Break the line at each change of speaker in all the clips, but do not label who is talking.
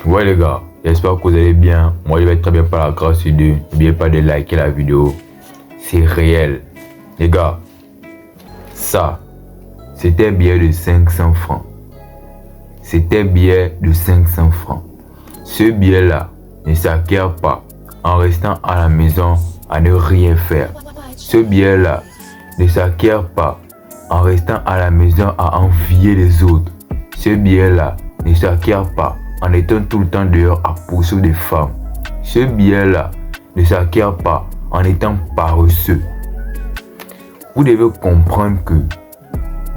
Ouais les gars, j'espère que vous allez bien. Moi je vais très bien par la grâce de Dieu. N'oubliez pas de liker la vidéo. C'est réel. Les gars, ça, c'était un billet de 500 francs. C'était un billet de 500 francs. Ce billet-là ne s'acquiert pas en restant à la maison à ne rien faire. Ce billet-là ne s'acquiert pas en restant à la maison à envier les autres. Ce billet-là ne s'acquiert pas en étant tout le temps dehors à poursuivre des femmes. Ce billet-là ne s'acquiert pas en étant paresseux. Vous devez comprendre que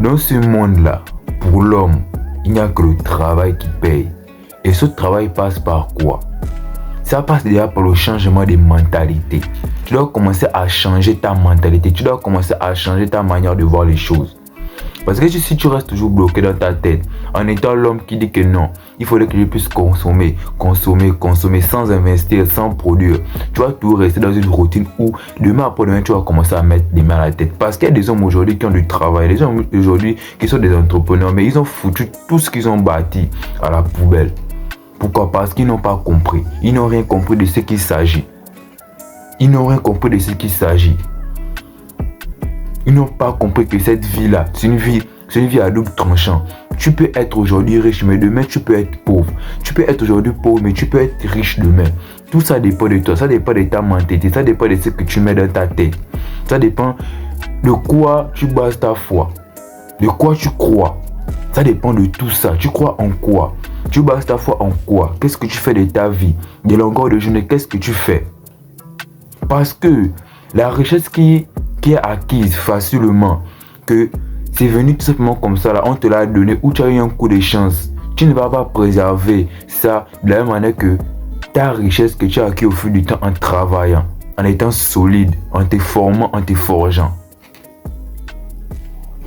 dans ce monde-là, pour l'homme, il n'y a que le travail qui paye. Et ce travail passe par quoi? Ça passe déjà par le changement de mentalité. Tu dois commencer à changer ta mentalité. Tu dois commencer à changer ta manière de voir les choses. Parce que si tu restes toujours bloqué dans ta tête, en étant l'homme qui dit que non, il faudrait que je puisse consommer sans investir, sans produire. Tu vas toujours rester dans une routine où demain après-demain, tu vas commencer à mettre des mains à la tête. Parce qu'il y a des hommes aujourd'hui qui ont du travail, des hommes aujourd'hui qui sont des entrepreneurs, mais ils ont foutu tout ce qu'ils ont bâti à la poubelle. Pourquoi? Parce qu'ils n'ont pas compris. Ils n'ont rien compris de ce qu'il s'agit. Ils n'ont rien compris de ce qu'il s'agit. Ils n'ont pas compris que cette vie-là, c'est une vie à double tranchant. Tu peux être aujourd'hui riche, mais demain tu peux être pauvre. Tu peux être aujourd'hui pauvre, mais tu peux être riche demain. Tout ça dépend de toi, ça dépend de ta mentalité, ça dépend de ce que tu mets dans ta tête. Ça dépend de quoi tu bases ta foi, de quoi tu crois. Ça dépend de tout ça. Tu crois en quoi? Tu bases ta foi en quoi? Qu'est-ce que tu fais de ta vie? De longueur de journée, qu'est-ce que tu fais? Parce que la richesse qui est acquise facilement, que c'est venu tout simplement comme ça, là, on te l'a donné, ou tu as eu un coup de chance, tu ne vas pas préserver ça de la même manière que ta richesse que tu as acquis au fil du temps en travaillant, en étant solide, en te formant, en te forgeant.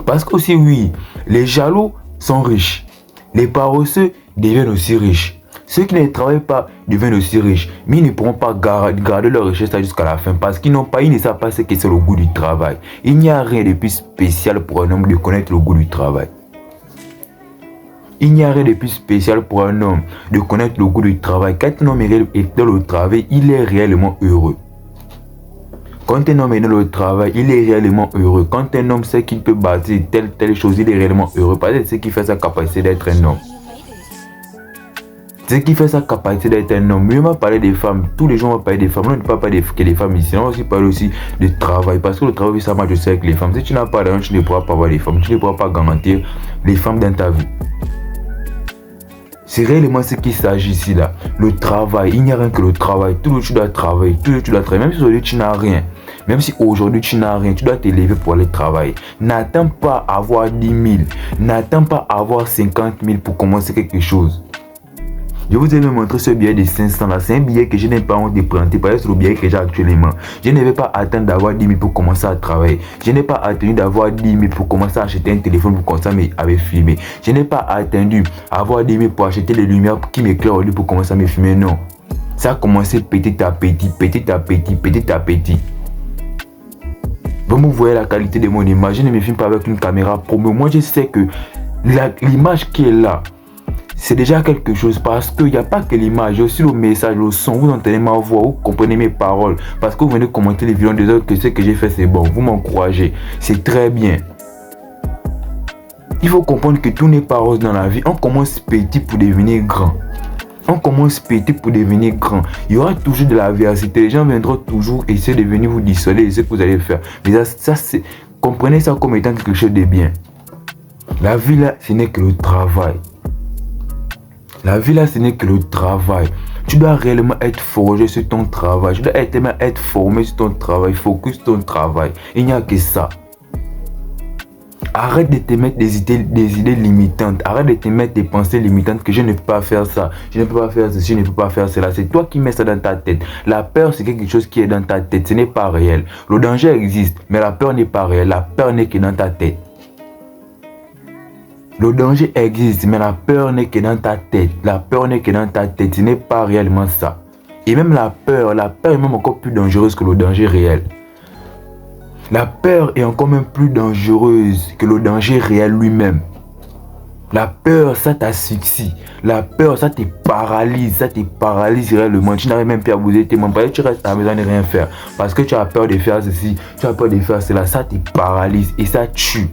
Parce que aussi oui, les jaloux sont riches, les paresseux deviennent aussi riches. Ceux qui ne travaillent pas deviennent aussi riches, mais ils ne pourront pas garder leur richesse jusqu'à la fin parce qu'ils ne savent pas ce que c'est le goût du travail. Il n'y a rien de plus spécial pour un homme de connaître le goût du travail. Il n'y a rien de plus spécial pour un homme de connaître le goût du travail. Quand un homme est dans le travail, il est réellement heureux. Quand un homme est dans le travail, il est réellement heureux. Quand un homme sait qu'il peut bâtir telle chose, il est réellement heureux. Parce que c'est ce qui fait sa capacité d'être un homme. C'est ce qui fait sa capacité d'être un homme. Mais on va parler des femmes. Tous les jours, on va parler des femmes. On ne peut pas parler que des femmes ici. On va aussi parler aussi du travail. Parce que le travail, ça marche aussi avec les femmes. Si tu n'as pas d'argent, tu ne pourras pas avoir les femmes. Tu ne pourras pas garantir les femmes dans ta vie. C'est réellement ce qu'il s'agit ici là. Le travail, il n'y a rien que le travail. Tout le tu dois travailler. Tout le tu dois travailler. Même si aujourd'hui tu n'as rien. Même si aujourd'hui tu n'as rien, tu dois t'élever pour aller travailler. N'attends pas avoir 10 000. N'attends pas avoir 50 000 pour commencer quelque chose. Je vous ai même montré ce billet de 500 là. C'est un billet que je n'ai pas honte de présenter parce que c'est le billet que j'ai actuellement. Je ne vais pas attendre d'avoir 10 000 pour commencer à travailler. Je n'ai pas attendu d'avoir 10 000 pour commencer à acheter un téléphone pour commencer à me filmer. Je n'ai pas attendu d'avoir 10 000 pour acheter les lumières qui m'éclairent au lit pour commencer à me filmer. Non. Ça a commencé petit à petit, petit à petit, petit à petit. Vous voyez la qualité de mon image. Je ne me filme pas avec une caméra pro. Mais moi je sais que l'image qui est là, c'est déjà quelque chose parce qu'il n'y a pas que l'image, il y a aussi le message, le son. Vous entendez ma voix, vous comprenez mes paroles. Parce que vous venez commenter les vidéos des autres que ce que j'ai fait c'est bon. Vous m'encouragez. C'est très bien. Il faut comprendre que tout n'est pas rose dans la vie. On commence petit pour devenir grand. On commence petit pour devenir grand. Il y aura toujours de l'adversité. Les gens viendront toujours essayer de venir vous dissuader et ce que vous allez faire. Mais ça c'est, comprenez ça comme étant quelque chose de bien. La vie là, ce n'est que le travail. La vie là, ce n'est que le travail. Tu dois réellement être forgé sur ton travail. Tu dois être formé sur ton travail, focus sur ton travail. Il n'y a que ça. Arrête de te mettre des idées limitantes. Arrête de te mettre des pensées limitantes que je ne peux pas faire ça. Je ne peux pas faire ceci, je ne peux pas faire cela. C'est toi qui mets ça dans ta tête. La peur, c'est quelque chose qui est dans ta tête. Ce n'est pas réel. Le danger existe, mais la peur n'est pas réelle. La peur n'est que dans ta tête. Le danger existe, mais la peur n'est que dans ta tête. La peur n'est que dans ta tête. Ce n'est pas réellement ça. Et même la peur est même encore plus dangereuse que le danger réel. La peur est encore même plus dangereuse que le danger réel lui-même. La peur, ça t'asphyxie. La peur, ça te paralyse. Ça te paralyse réellement. Tu n'arrives même plus à bouger tes mains. Parce que tu restes à la maison de rien faire. Parce que tu as peur de faire ceci. Tu as peur de faire cela. Ça te paralyse. Et ça tue.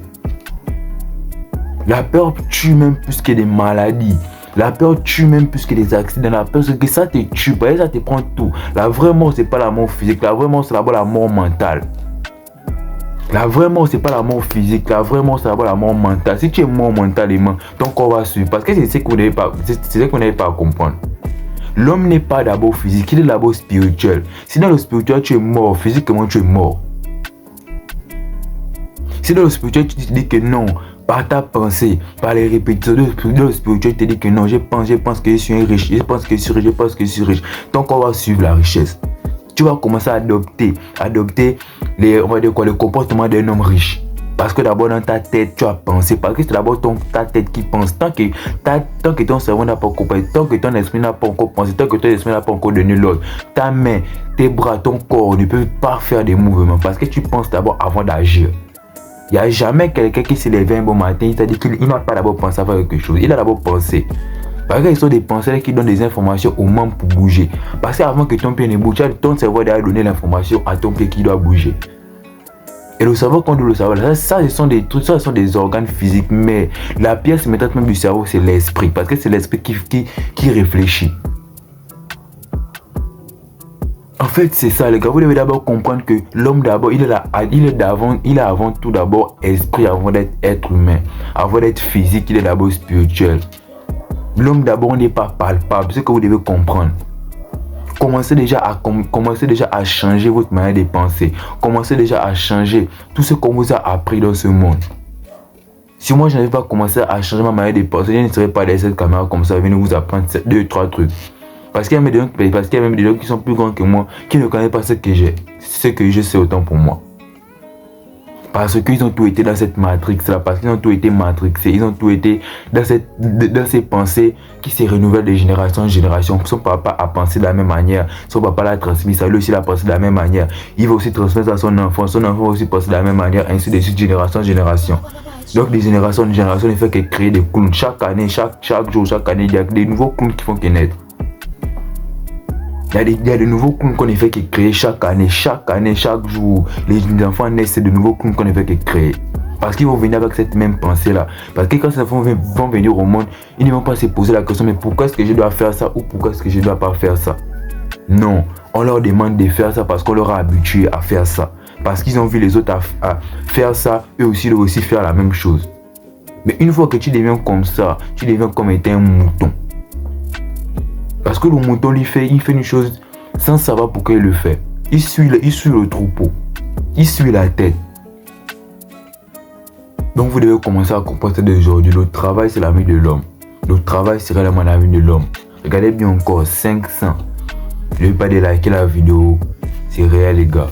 La peur tue même plus que des maladies. La peur tue même plus que des accidents. La peur, c'est que ça te tue. Parce que ça te prend tout. La vraie mort, c'est pas la mort physique. La vraie mort, c'est d'abord la mort mentale. La vraie mort, c'est pas la mort physique. La vraie mort, c'est d'abord la mort mentale. Si tu es mort mentalement, ton corps va suivre. Parce que c'est ce qu'on n'avait pas à comprendre. L'homme n'est pas d'abord physique, il est d'abord spirituel. Si dans le spirituel, tu es mort, physiquement, tu es mort. Si dans le spirituel, tu te dis que non, par ta pensée, par les répétitions, dans le spirituel, tu te dis que non, je pense que je suis riche, je pense que je suis riche, je pense que je suis riche. Ton corps va suivre la richesse. Tu vas commencer à adopter les comportements d'un homme riche. Parce que d'abord dans ta tête, tu as pensé. Parce que c'est d'abord ta tête qui pense. Tant que ton cerveau n'a pas encore pensé, tant que ton esprit n'a pas encore pensé, tant que ton esprit n'a pas encore donné l'ordre, ta main, tes bras, ton corps ne peuvent pas faire des mouvements. Parce que tu penses d'abord avant d'agir. Il n'y a jamais quelqu'un qui s'est levé un bon matin, il t'a dit qu'il n'a pas d'abord pensé à faire quelque chose. Il a d'abord pensé. Parce que ce sont des penseurs qui donnent des informations aux membres pour bouger. Parce qu'avant que ton pied ne bouge, ton cerveau doit donner l'information à ton pied qui doit bouger. Et le cerveau, quand on le cerveau, ça, ce sont des trucs, ça, ce sont des organes physiques. Mais la pièce maîtresse même du cerveau, c'est l'esprit. Parce que c'est l'esprit qui réfléchit. En fait, c'est ça, les gars. Vous devez d'abord comprendre que l'homme, d'abord, il est avant tout d'abord esprit, avant d'être être humain. Avant d'être physique, il est d'abord spirituel. L'homme d'abord n'est pas palpable, c'est ce que vous devez comprendre. Commencez déjà à changer votre manière de penser. Commencez déjà à changer tout ce qu'on vous a appris dans ce monde. Si moi je n'avais pas commencé à changer ma manière de penser, je ne serais pas derrière cette caméra comme ça, venir vous apprendre 2-3 trucs. Parce qu'il y a même des gens qui sont plus grands que moi, qui ne connaissent pas ce que j'ai. Ce que je sais autant pour moi. Parce qu'ils ont tout été dans cette matrix-là, parce qu'ils ont tout été matrixés, ils ont tout été dans ces pensées qui se renouvellent de génération en génération. Son papa a pensé de la même manière, son papa l'a transmis, ça lui aussi l'a pensé de la même manière. Il va aussi transmettre à son enfant va aussi penser de la même manière, ainsi de suite, génération en génération. Donc de génération en génération, il ne fait que créer des clowns. Chaque année, chaque jour, chaque année, il y a des nouveaux clowns qui font que naître. Il y a de nouveaux clowns qu'on ne fait que créer chaque année, chaque jour. Les enfants naissent, c'est de nouveaux clowns qu'on ne fait que créer. Parce qu'ils vont venir avec cette même pensée-là. Parce que quand ces enfants vont venir au monde, ils ne vont pas se poser la question, mais pourquoi est-ce que je dois faire ça ou pourquoi est-ce que je ne dois pas faire ça? Non, on leur demande de faire ça parce qu'on leur a habitué à faire ça. Parce qu'ils ont vu les autres à faire ça, eux aussi doivent aussi faire la même chose. Mais une fois que tu deviens comme ça, tu deviens comme étant un mouton. Parce que le mouton, il fait une chose sans savoir pourquoi il le fait. Il suit le troupeau. Il suit la tête. Donc vous devez commencer à comprendre ça d'aujourd'hui. Le travail, c'est la vie de l'homme. Le travail, c'est réellement la vie de l'homme. Regardez bien encore, 500. Ne pas de liker la vidéo. C'est réel, les gars.